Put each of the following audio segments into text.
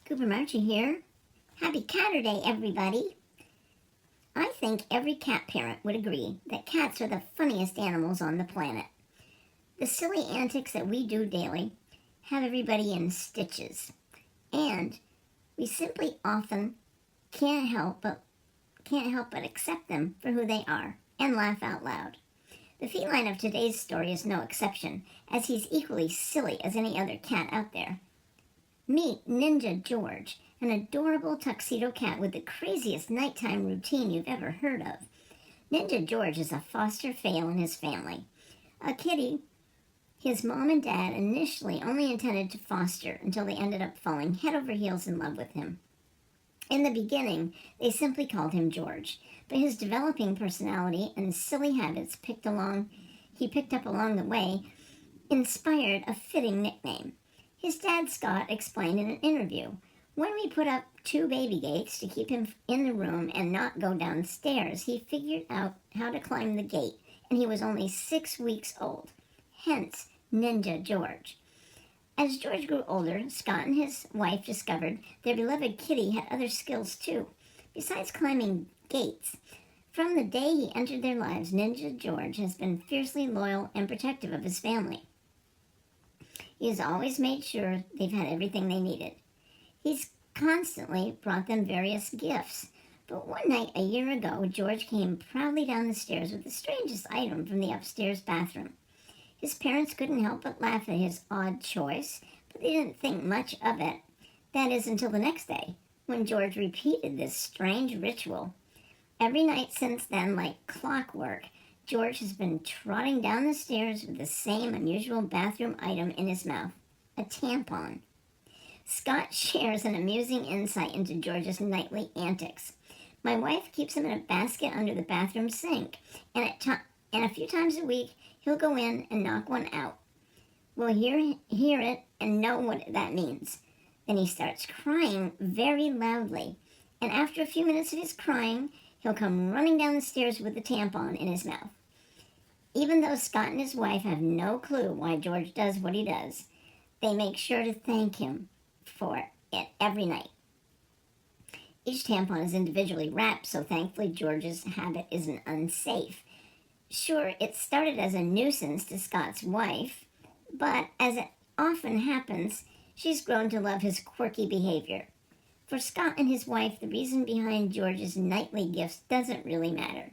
Cooper Marchie here. Happy Catterday, everybody. I think every cat parent would agree that cats are the funniest animals on the planet. The silly antics that we do daily have everybody in stitches. And we simply often can't help but accept them for who they are and laugh out loud. The feline of today's story is no exception, as he's equally silly as any other cat out there. Meet Ninja George, an adorable tuxedo cat with the craziest nighttime routine you've ever heard of. Ninja George is a foster fail in his family. A kitty his mom and dad initially only intended to foster until they ended up falling head over heels in love with him. In the beginning, they simply called him George, but his developing personality and silly habits he picked up along the way inspired a fitting nickname. His dad, Scott, explained in an interview, "When we put up 2 baby gates to keep him in the room and not go downstairs, he figured out how to climb the gate, and he was only 6 weeks old. Hence, Ninja George." As George grew older, Scott and his wife discovered their beloved kitty had other skills too, besides climbing gates. From the day he entered their lives, Ninja George has been fiercely loyal and protective of his family. He has always made sure they've had everything they needed. He's constantly brought them various gifts. But one night a year ago, George came proudly down the stairs with the strangest item from the upstairs bathroom. His parents couldn't help but laugh at his odd choice, but they didn't think much of it. That is, until the next day, when George repeated this strange ritual. Every night since then, like clockwork, George has been trotting down the stairs with the same unusual bathroom item in his mouth, a tampon. Scott shares an amusing insight into George's nightly antics. "My wife keeps him in a basket under the bathroom sink, and a few times a week he'll go in and knock one out. We'll hear it and know what that means. Then he starts crying very loudly, and after a few minutes of his crying, he'll come running down the stairs with the tampon in his mouth." Even though Scott and his wife have no clue why George does what he does, they make sure to thank him for it every night. Each tampon is individually wrapped, so thankfully George's habit isn't unsafe. Sure, it started as a nuisance to Scott's wife, but as it often happens, she's grown to love his quirky behavior. For Scott and his wife, the reason behind George's nightly gifts doesn't really matter.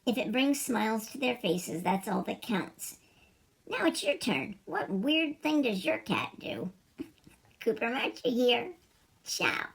If it brings smiles to their faces, that's all that counts. Now it's your turn. What weird thing does your cat do? Cooper Marchie here. Ciao.